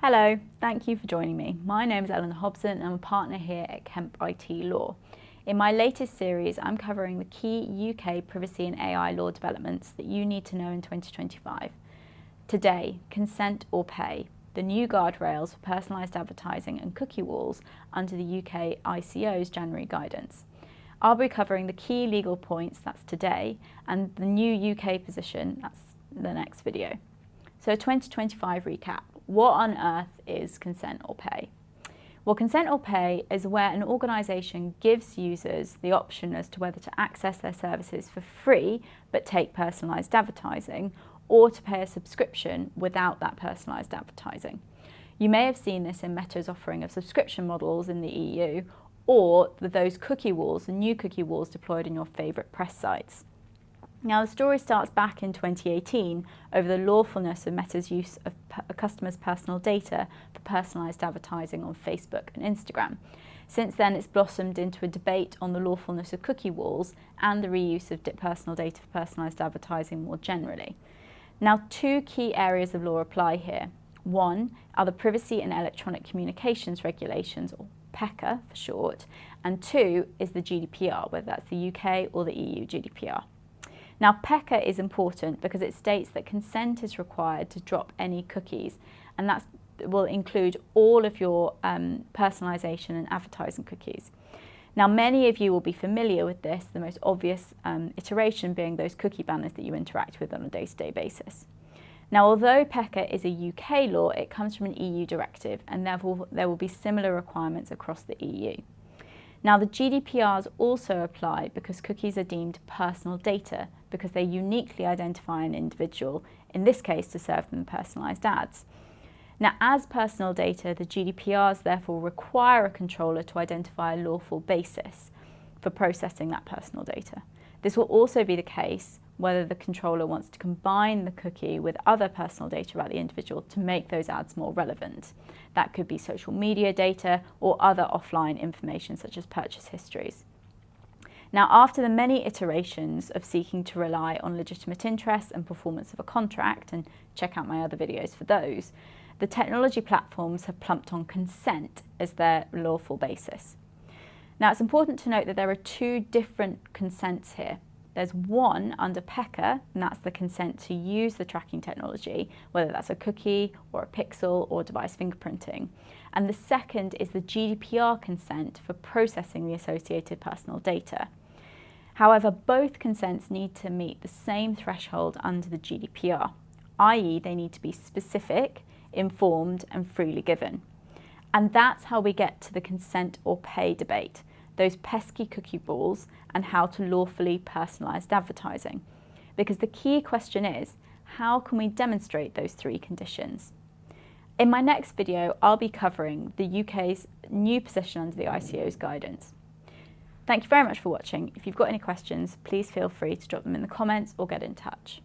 Hello, thank you for joining me. My name is Eleanor Hobson and I'm a partner here at Kemp IT Law. In my latest series, I'm covering the key UK privacy and AI law developments that you need to know in 2025. Today, consent or pay, the new guardrails for personalised advertising and cookie walls under the UK ICO's January guidance. I'll be covering the key legal points, that's today, and the new UK position, that's the next video. So 2025 recap. What on earth is consent or pay? Well, consent or pay is where an organisation gives users the option as to whether to access their services for free but take personalised advertising, or to pay a subscription without that personalised advertising. You may have seen this in Meta's offering of subscription models in the EU, or those cookie walls, the new cookie walls deployed in your favourite press sites. Now, the story starts back in 2018 over the lawfulness of Meta's use of customers' personal data for personalised advertising on Facebook and Instagram. Since then, it's blossomed into a debate on the lawfulness of cookie walls and the reuse of personal data for personalised advertising more generally. Now, two key areas of law apply here. One are the Privacy and Electronic Communications Regulations, or PECR for short, and two is the GDPR, whether that's the UK or the EU GDPR. Now, PECR is important because it states that consent is required to drop any cookies, and that will include all of your personalisation and advertising cookies. Now, many of you will be familiar with this, the most obvious iteration being those cookie banners that you interact with on a day-to-day basis. Now, although PECR is a UK law, it comes from an EU directive, and therefore there will be similar requirements across the EU. Now, the GDPRs also apply because cookies are deemed personal data because they uniquely identify an individual, in this case to serve them personalised ads. Now, as personal data, the GDPRs therefore require a controller to identify a lawful basis for processing that personal data. This will also be the case whether the controller wants to combine the cookie with other personal data about the individual to make those ads more relevant. That could be social media data or other offline information such as purchase histories. Now, after the many iterations of seeking to rely on legitimate interests and performance of a contract, and check out my other videos for those, the technology platforms have plumped on consent as their lawful basis. Now, it's important to note that there are two different consents here. There's one under PECR, and that's the consent to use the tracking technology, whether that's a cookie or a pixel or device fingerprinting. And the second is the GDPR consent for processing the associated personal data. However, both consents need to meet the same threshold under the GDPR, i.e. they need to be specific, informed and freely given. And that's how we get to the consent or pay debate, those pesky cookie walls and how to lawfully personalised advertising. Because the key question is, how can we demonstrate those three conditions? In my next video, I'll be covering the UK's new position under the ICO's guidance. Thank you very much for watching. If you've got any questions, please feel free to drop them in the comments or get in touch.